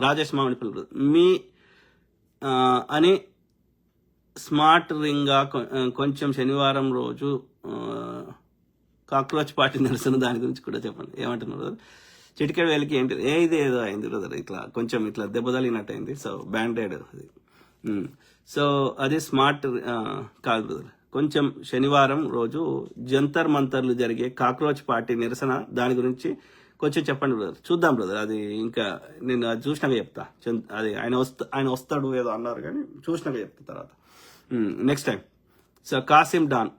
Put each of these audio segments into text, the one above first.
Rajesh Mamidipalli brother మీ అని smart రింగా కొంచెం శనివారం రోజు కాక్రోచ్ పార్టీ నిరసన దాని గురించి కూడా చెప్పండి. ఏమంటున్నారు బ్రదర్? చిటికెడు వేలకి ఏంటి ఇది ఏదో అయింది బ్రదర్, ఇట్లా కొంచెం ఇట్లా దెబ్బ తగిలినట్టు అయింది. సో బ్యాండెడ్ అది. సో అది స్మార్ట్ కాదు బ్రదర్. కొంచెం శనివారం రోజు జంతర్ మంతర్లు జరిగే కాక్రోచ్ పార్టీ నిరసన దాని గురించి కొంచెం చెప్పండి బ్రదర్. చూద్దాం బ్రదర్, అది ఇంకా నేను అది చూసినాక చెప్తా. అది ఆయన వస్తాడు ఏదో అన్నారు కానీ చూసినాక చెప్తా తర్వాత next time. So Kasim don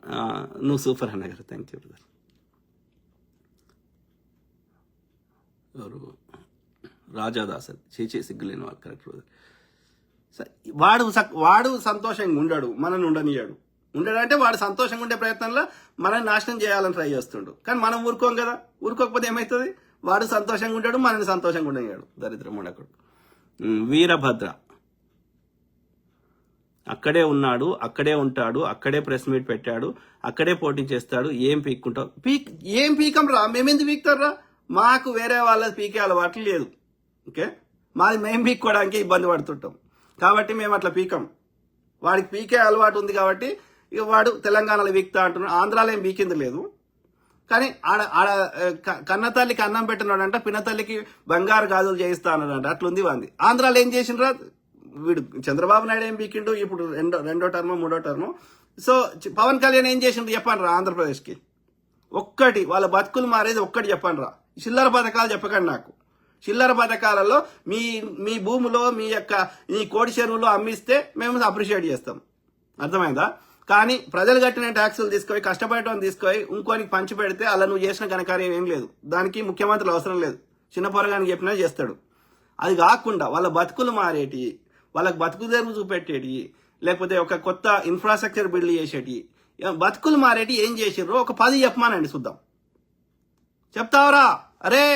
నువ్వు సూపర్ అన్న గారు, థ్యాంక్ యూ బ్రదర్. ఎవరు? రాజాదాస్ చేచే సిగ్గులేని వాళ్ళు, కరెక్ట్ బ్రదర్. వాడు సంతోషంగా ఉండడు, మనల్ని ఉండనియాడు. ఉండడంటే వాడు సంతోషంగా ఉండే ప్రయత్నంలో మనల్ని నాశనం చేయాలని ట్రై చేస్తుండు. కానీ మనం ఊరుకోం కదా, ఊరుకోకపోతే ఏమవుతుంది? వాడు సంతోషంగా ఉంటాడు, మనల్ని సంతోషంగా ఉండనియాడు. దరిద్రం ఉండకూడదు. వీరభద్ర అక్కడే ఉన్నాడు, అక్కడే ఉంటాడు, అక్కడే ప్రెస్ మీట్ పెట్టాడు, అక్కడే పోటీ చేస్తాడు. ఏం పీక్కుంటావు? ఏం పీకం రా, మేమెందుకు పీకుతారు రా? మాకు వేరే వాళ్ళ పీకే అలవాటు లేదు. ఓకే, మాది మేము పీక్కోవడానికి ఇబ్బంది పడుతుంటాం కాబట్టి మేము అట్లా పీకం. వాడికి పీకే అలవాటు ఉంది కాబట్టి ఇక వాడు తెలంగాణలో పీకుతా అంటున్నాడు. ఆంధ్రాలో ఏం పీకింది లేదు. కానీ ఆడ కన్నతల్లికి అన్నం పెట్టినాడంట, పిన్నతల్లికి బంగారు గాజులు చేయిస్తా అన్నాడంట. అట్లుంది వాంది. ఆంధ్రాలో ఏం చేసిండ్రా వీడు? చంద్రబాబు నాయుడు ఏం పీకిండు? ఇప్పుడు రెండో టర్మ్ మూడో టర్మ్. సో పవన్ కళ్యాణ్ ఏం చేసిండు చెప్పండి రా ఆంధ్రప్రదేశ్కి? ఒక్కటి వాళ్ళ బతుకులు మారేది ఒక్కటి చెప్పండి రా. చిల్లర పథకాలు చెప్పకండి నాకు. చిల్లర పథకాలలో మీ భూమిలో మీ కోడి చెరువులో అమ్మిస్తే మేము అప్రిషియేట్ చేస్తాం. అర్థమైందా? కానీ ప్రజలు కట్టిన ట్యాక్సులు తీసుకొని కష్టపడటం తీసుకొని ఇంకోనికి పంచి పెడితే అలా నువ్వు చేసిన ఘనకార్యం ఏం లేదు. దానికి ముఖ్యమంత్రులు అవసరం లేదు. చిన్న పొరగానికి చెప్పినా చేస్తాడు. అది కాకుండా వాళ్ళ బతుకులు మారేటి, వాళ్ళకి బతుకు తెరువు చూపెట్టేటి, లేకపోతే ఒక కొత్త ఇన్ఫ్రాస్ట్రక్చర్ బిల్డ్ చేసేటి, బతుకులు మారేటి ఏం చేసారు ఒక 10 చెప్పమానండి చూద్దాం. చెప్తావరా? అరే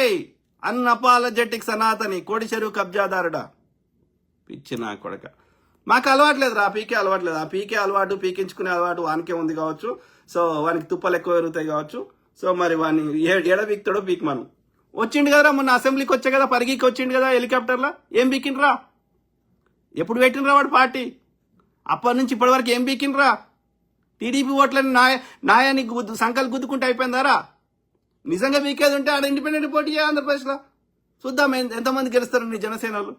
అన్అపాలజెటిక్ సనాతని కోడి చెరువు కబ్జాదారుడా, పిచ్చి నా కొడక. మాకు అలవాట్లేదు రా పీకే అలవాట్లేదు. ఆ పీకే అలవాటు, పీకించుకునే అలవాటు వానికే ఉంది కావచ్చు. సో వానికి తుప్పలు ఎక్కువ పెరుగుతాయి కావచ్చు. సో మరి వాడిని ఎడ పీకుతాడో పీక్ మనం. వచ్చిండు కదరా మొన్న అసెంబ్లీకి వచ్చా కదా, పరిగికి వచ్చిండు కదా హెలికాప్టర్లో. ఏం పీకిండ్రా? ఎప్పుడు పెట్టినరా వాడు పార్టీ? అప్పటి నుంచి ఇప్పటి వరకు ఏం పీకిండ్రా? టీడీపీ ఓట్లని నాయాన్ని సంకల్ గుద్దుకుంటే అయిపోయిందారా? నిజంగా పీకేది ఉంటే ఆడ ఇండిపెండెంట్ పోటీ చేయాలి ఆంధ్రప్రదేశ్లో. చూద్దాం ఎంతమంది గెలుస్తారు నీ జనసేనలు.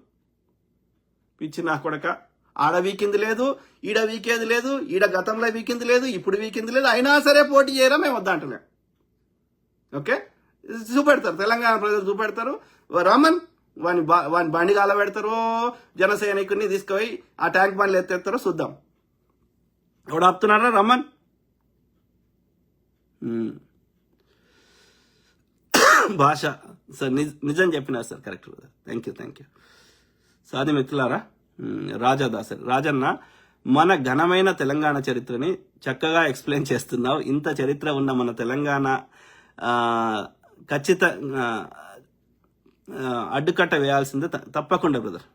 పిచ్చి నా కొడక. ఆడ వీకింది లేదు, ఈడ వీకేది లేదు, ఈడ గతంలో వీకింది లేదు, ఇప్పుడు వీకింది లేదు. అయినా సరే పోటీ చేయరా మేము వద్దంటలే. ఓకే, చూపెడతారు తెలంగాణ ప్రజలు చూపెడతారు. రమన్ వాని బండి గాల పెడతారో, జన సైనికుడిని తీసుకుపోయి ఆ ట్యాంక్ బండ్లు ఎత్తేస్తారో చూద్దాం. ఎవడు ఆపుతున్నారా? రమన్. భాష సార్ నిజం చెప్పినారు sir, correct brother. Thank you. సాది మిత్రులారా, రాజాదాస్ రాజన్న, మన ఘనమైన తెలంగాణ చరిత్రని చక్కగా ఎక్స్ప్లెయిన్ చేస్తున్నావు. ఇంత చరిత్ర ఉన్న మన తెలంగాణ అడ్డుకట్ట వేయాల్సిందే తప్పకుండా బ్రదర్.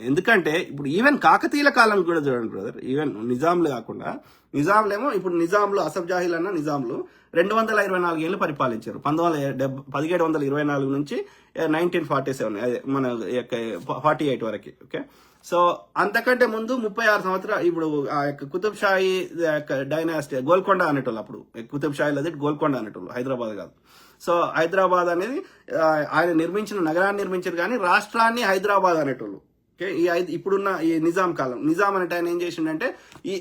ఎందుకంటే ఇప్పుడు ఈవెన్ కాకతీయుల కాలం కూడా చూడండి బ్రదర్. ఈవెన్ నిజాంలు కాకుండా, నిజాంలేమో ఇప్పుడు నిజాంలు అసఫ్ జాహీల్ అన్న నిజాంలు 224 ఏళ్ళు పరిపాలించారు. 1724 నుంచి 1947 అదే మన 48 వరకు. ఓకే, సో అంతకంటే ముందు 36 సంవత్సరాలు. ఇప్పుడు ఆ యొక్క కుతుబ్ షాహీ డైనాసిటీ గోల్కొండ అనేటోళ్ళు. అప్పుడు కుతుబ్ షాహీలు అది గోల్కొండ అనేటోళ్ళు, హైదరాబాద్ కాదు. సో హైదరాబాద్ అనేది ఆయన నిర్మించిన నగరాన్ని నిర్మించారు కానీ రాష్ట్రాన్ని హైదరాబాద్ అనేటోళ్ళు. ఓకే, ఇప్పుడున్న ఈ నిజాం కాలం, నిజాం అనేట ఆయన ఏం చేసిండంటే ఈ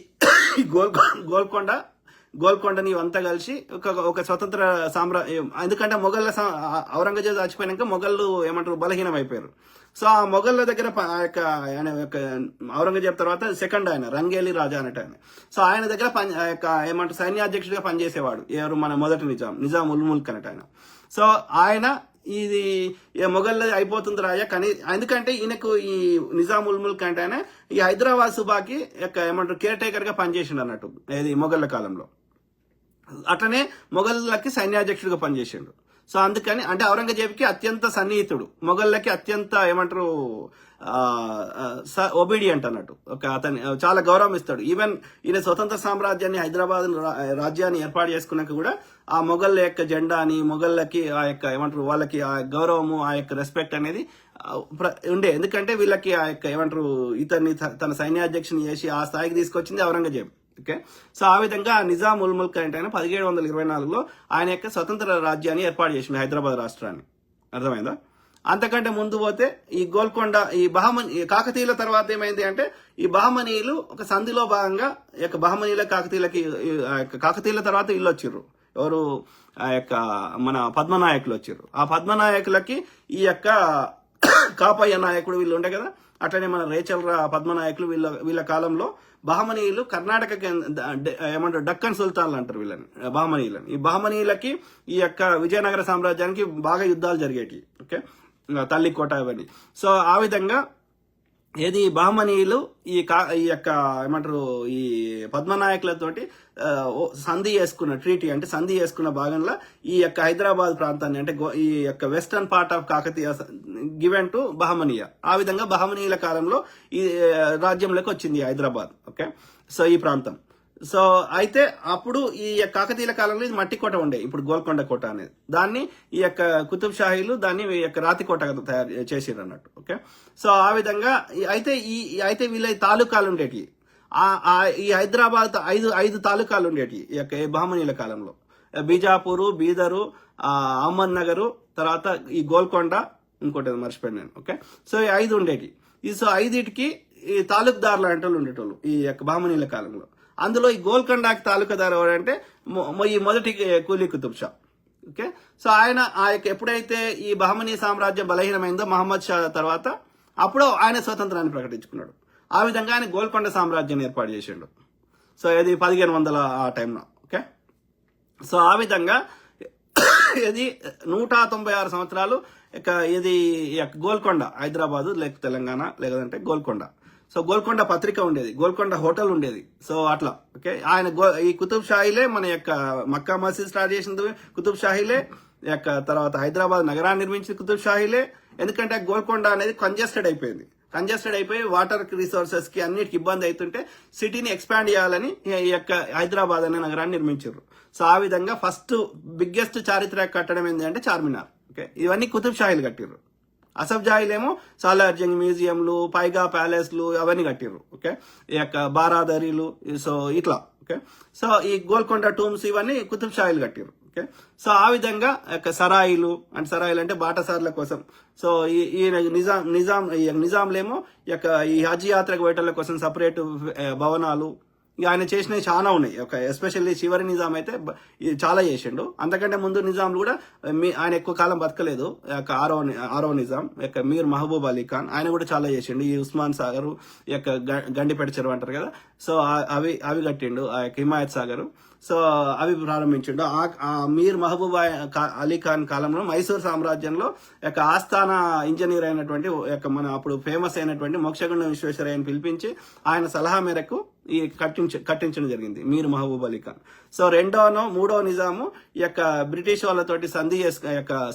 గోల్కొండని ఇవంతా కలిసి ఒక స్వతంత్ర ఎందుకంటే మొఘళ్ళ ఔరంగజేబు చచ్చిపోయినాక మొఘళ్ళు ఏమంటారు బలహీనం అయిపోయారు. సో ఆ మొఘళ్ళ దగ్గర ఆయన ఔరంగజేబు తర్వాత సెకండ్ ఆయన రంగేలి రాజా అనేట ఆయన. సో ఆయన దగ్గర ఏమంటారు సైన్యాధ్యక్షుడిగా పనిచేసేవాడు. ఎవరు? మన మొదటి నిజాం ఉల్ ముల్క్ అనేట ఆయన. సో ఆయన ఇది మొఘల్ అయిపోతుంది రాజా కానీ ఎందుకంటే ఈయనకు ఈ నిజాం ఉల్ ముల్క్ అంటే ఆయన ఈ హైదరాబాద్ సుబాకి ఏమంటారు కేర్ టేకర్ గా పనిచేసిండు అన్నట్టు ఇది మొఘళ్ళ కాలంలో. అట్లనే మొఘళ్ళకి సైన్యాధ్యక్షుడిగా పనిచేసిండు. సో అందుకని అంటే ఔరంగజేబుకి అత్యంత సన్నిహితుడు, మొఘళ్ళకి అత్యంత ఏమంటారు ఒబీడియంట్ అన్నట్టు. అతని చాలా గౌరవం ఇస్తాడు. ఈవెన్ ఈయన స్వతంత్ర సామ్రాజ్యాన్ని, హైదరాబాద్ రాజ్యాన్ని ఏర్పాటు చేసుకున్నాక కూడా ఆ మొఘళ్ళ యొక్క జెండాని, మొఘళ్ళకి ఆ యొక్క ఏమంటారు వాళ్ళకి ఆ గౌరవము, ఆ యొక్క రెస్పెక్ట్ అనేది ఉండే. ఎందుకంటే వీళ్ళకి ఆ యొక్క ఏమంటారు ఇతన్ని తన సైన్యాధ్యక్షుని చేసి ఆ స్థాయికి తీసుకొచ్చింది ఔరంగజేబు. ఓకే, సో ఆ విధంగా నిజాం ఉల్ ముల్క్ అంటే 1724లో ఆయన యొక్క స్వతంత్ర రాజ్యాన్ని ఏర్పాటు చేసింది, హైదరాబాద్ రాష్ట్రాన్ని. అర్థమైందా? అంతకంటే ముందు పోతే ఈ గోల్కొండ, ఈ కాకతీయుల తర్వాత ఏమైంది అంటే ఈ బహమనీయులు ఒక సంధిలో భాగంగా బహమనీయుల కాకతీయుల తర్వాత ఇల్లు వచ్చిర్రు. ఎవరు? ఆ యొక్క మన పద్మనాయకులు వచ్చిర్రు. ఆ పద్మనాయకులకి ఈ యొక్క కాపయ్య నాయకుడు వీళ్ళు ఉండే కదా, అట్లనే మన రేచల్ పద్మనాయకులు వీళ్ళ కాలంలో బహమనీయులు కర్ణాటక ఏమంటారు డక్కన్ సుల్తాన్లు అంటారు వీళ్ళని, బహమనీయులని. ఈ బహమనీయులకి ఈ యొక్క విజయనగర సామ్రాజ్యానికి బాగా యుద్ధాలు జరిగేటి. ఓకే, తల్లికోట అవన్నీ. సో ఆ విధంగా ఏది బహమనీయులు ఈ యొక్క ఏమంటారు ఈ పద్మనాయకులతోటి సంధి చేసుకున్న ట్రీటీ, అంటే సంధి చేసుకున్న భాగంలో ఈ యొక్క హైదరాబాద్ ప్రాంతాన్ని, అంటే ఈ యొక్క western part of Kakatiya given to Bahmani. ఆ విధంగా బహమనీయుల కాలంలో ఈ రాజ్యంలోకి వచ్చింది హైదరాబాద్. ఓకే, సో ఈ ప్రాంతం. సో అయితే అప్పుడు ఈ కాకతీయుల కాలంలో ఇది మట్టి కోట ఉండే, ఇప్పుడు గోల్కొండ కోట అనేది. దాన్ని ఈ యొక్క కుతుబ్ షాహీలు దాన్ని ఈ యొక్క రాతి కోట తయారు చేసిర్రు అన్నట్టు. ఓకే, సో ఆ విధంగా అయితే వీళ్ళ తాలూకాలు ఉండేటి. ఈ హైదరాబాద్ ఐదు తాలూకాలు ఉండేటి ఈ యొక్క బహమనీయుల కాలంలో. బీజాపూరు, బీదరు, అహ్మద్ నగరు, తర్వాత ఈ గోల్కొండ, ఇంకోటి మర్చిపోయాను నేను. ఓకే, సో ఈ 5 ఉండేటి. సో 5టికి ఈ తాలూకుదారులు అంటే ఉండేటోళ్ళు ఈ యొక్క బహమనీయుల కాలంలో. అందులో ఈ గోల్కొండకి తాలూకాదారు ఎవరంటే ఈ మొదటి కూలీ కుతుబ్ షా. ఓకే, సో ఆయన ఎప్పుడైతే ఈ బహమనీ సామ్రాజ్యం బలహీనమైందో మహమ్మద్ షా తర్వాత, అప్పుడు ఆయన స్వతంత్రాన్ని ప్రకటించుకున్నాడు. ఆ విధంగా ఆయన గోల్కొండ సామ్రాజ్యాన్ని ఏర్పాటు చేసిండు. సో ఇది 1500 ఆ టైంలో. ఓకే, సో ఆ విధంగా ఇది 196 సంవత్సరాలు ఇది గోల్కొండ, హైదరాబాదు లేక తెలంగాణ లేదంటే గోల్కొండ. సో గోల్కొండ పత్రిక ఉండేది, గోల్కొండ హోటల్ ఉండేది. సో అట్లా. ఓకే, ఆయన ఈ కుతుబ్ షాహీలే మన యొక్క మక్కా మసీద్ స్టార్ట్ చేసింది కుతుబ్ షాహీలే, తర్వాత హైదరాబాద్ నగరాన్ని నిర్మించింది కుతుబ్ షాహీలే. ఎందుకంటే గోల్కొండ అనేది కంజెస్టెడ్ అయిపోయి వాటర్ రిసోర్సెస్ కి అన్నిటికి ఇబ్బంది అవుతుంటే సిటీని ఎక్స్పాండ్ చేయాలని ఈ యొక్క హైదరాబాద్ అనే నగరాన్ని నిర్మించారు. సో ఆ విధంగా ఫస్ట్ బిగ్గెస్ట్ చారిత్రక కట్టడం ఏంటంటే చార్మినార్. ఓకే, ఇవన్నీ కుతుబ్ షాహీలు కట్టిర్రు. అసఫ్ జాహీలేమో సాలార్జంగ్ మ్యూజియంలు, పైగా ప్యాలెస్లు అవన్నీ కట్టిర్రు. ఓకే, ఈ యొక్క బారాదరీలు, సో ఇట్లా. ఓకే, సో ఈ గోల్కొండ టూమ్స్ ఇవన్నీ కుతుబ్ షాహీలు కట్టిర్రు. ఓకే, సో ఆ విధంగా సరాయిలు అంటే బాటసార్ల కోసం. సో ఈ నిజాంలేమో ఈ హజ్ యాత్రకు పోయేటోళ్ళ కోసం సపరేట్ భవనాలు, ఆయన చేసినవి చాలా ఉన్నాయి. ఎస్పెషల్లీ చివరి నిజాం అయితే చాలా చేసిండు. అంతకంటే ముందు నిజాంలు కూడా ఆయన ఎక్కువ కాలం బతకలేదు. ఆరో నిజాం మీర్ మహబూబ్ అలీ ఖాన్, ఆయన కూడా చాలా చేసిండు. ఈ ఉస్మాన్ సాగర్, గండిపేట చెరువు అంటారు కదా, సో అవి కట్టిండు. ఆ యొక్క హిమాయత్ సాగర్, సో అవి ప్రారంభించిండు. ఆ మీర్ మహబూబ్ అలీ ఖాన్ కాలంలో మైసూర్ సామ్రాజ్యంలో ఆస్థానా ఇంజనీర్ అయినటువంటి మన అప్పుడు ఫేమస్ అయినటువంటి మోక్షగుండం విశ్వేశ్వరయ్యని పిలిపించి ఆయన సలహా మేరకు ఈ కట్టించడం జరిగింది మీర్ మహబూబ్ అలీ ఖాన్. సో మూడో నిజాము ఈ యొక్క బ్రిటిష్ వాళ్ళతోటి సంధి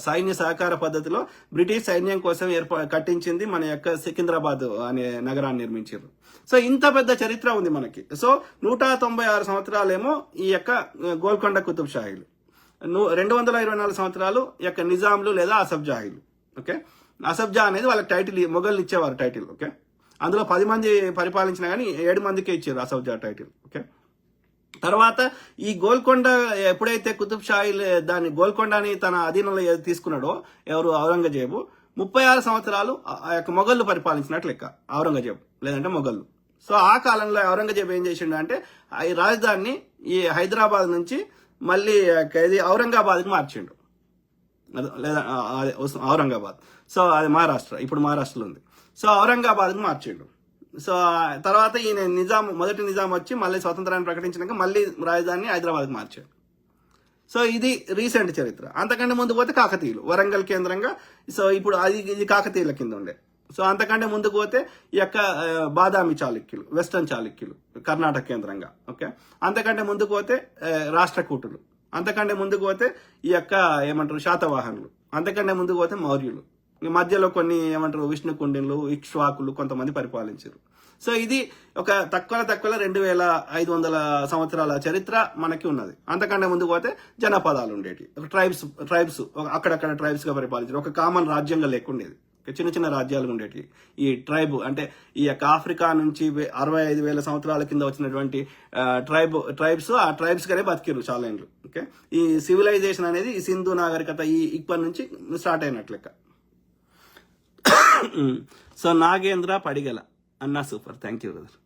సైన్య సహకార పద్ధతిలో బ్రిటిష్ సైన్యం కోసం కట్టించింది మన యొక్క సికింద్రాబాద్ అనే నగరాన్ని నిర్మించారు. సో ఇంత పెద్ద చరిత్ర ఉంది మనకి. సో 196 సంవత్సరాలేమో ఈ యొక్క గోల్కొండ కుతుబ్ షాహీలు, 224 సంవత్సరాలు యొక్క నిజాంలు లేదా అసఫ్ జాహీలు. ఓకే, అసఫ్ జా అనేది వాళ్ళకి టైటిల్, మొఘలు ఇచ్చేవారు టైటిల్. ఓకే, అందులో 10 మంది పరిపాలించినా కానీ 7 మందికే ఇచ్చారు అసఫ్ జా టైటిల్. ఓకే, తర్వాత ఈ గోల్కొండ ఎప్పుడైతే కుతుబ్ షాహీలు దాన్ని గోల్కొండని తన అధీనంలో తీసుకున్నాడో ఎవరు ఔరంగజేబు, 36 సంవత్సరాలు ఆ యొక్క మొఘళ్ళు పరిపాలించినట్లు లెక్క ఔరంగజేబు లేదంటే మొఘళ్ళు. సో ఆ కాలంలో ఔరంగజేబు ఏం చేసిండు అంటే ఈ రాజధానిని ఈ హైదరాబాద్ నుంచి మళ్ళీ ఔరంగాబాద్కి మార్చిండు, లేదా ఔరంగాబాద్. సో అది మహారాష్ట్ర, ఇప్పుడు మహారాష్ట్రలో ఉంది. సో ఔరంగాబాద్కి మార్చిండు. సో తర్వాత ఈయన మొదటి నిజాం వచ్చి మళ్ళీ స్వతంత్రాన్ని ప్రకటించినాక మళ్ళీ రాజధానిని హైదరాబాద్కి మార్చాడు. సో ఇది రీసెంట్ చరిత్ర. అంతకంటే ముందు పోతే కాకతీయులు వరంగల్ కేంద్రంగా, సో ఇప్పుడు ఇది కాకతీయుల కింద ఉండే. సో అంతకంటే ముందుకు పోతే ఈ యొక్క బాదామి చాళుక్యులు, వెస్టర్న్ చాళుక్యులు కర్ణాటక కేంద్రంగా. ఓకే, అంతకంటే ముందుకు పోతే రాష్ట్రకూటులు, అంతకంటే ముందుకు పోతే ఈ యొక్క ఏమంటారు శాతవాహనులు, అంతకంటే ముందుకు పోతే మౌర్యులు, ఈ మధ్యలో కొన్ని ఏమంటారు విష్ణుకుండిన్లు, ఇక్ష్వాకులు కొంతమంది పరిపాలించారు. సో ఇది ఒక తక్కువ 2500 సంవత్సరాల చరిత్ర మనకి ఉన్నది. అంతకంటే ముందుకు పోతే జనపదాలు ఉండేవి, ట్రైబ్స్ అక్కడక్కడ ట్రైబ్స్ గా పరిపాలించారు. ఒక కామన్ రాజ్యంగా లేకుండేది, చిన్న చిన్న రాజ్యాలు ఉండేవి. ఈ ట్రైబ్ అంటే ఈ యొక్క ఆఫ్రికా నుంచి 65,000 సంవత్సరాల కింద వచ్చినటువంటి ట్రైబ్స్, ఆ ట్రైబ్స్ గానే బతికిరు చాలా ఏండ్లు. ఓకే, ఈ సివిలైజేషన్ అనేది ఈ సింధు నాగరికత ఇప్పటి నుంచి స్టార్ట్ అయినట్లు లెక్క. సో నాగేంద్ర పడిగల అన్నా సూపర్, థ్యాంక్ యూ బ్రదర్.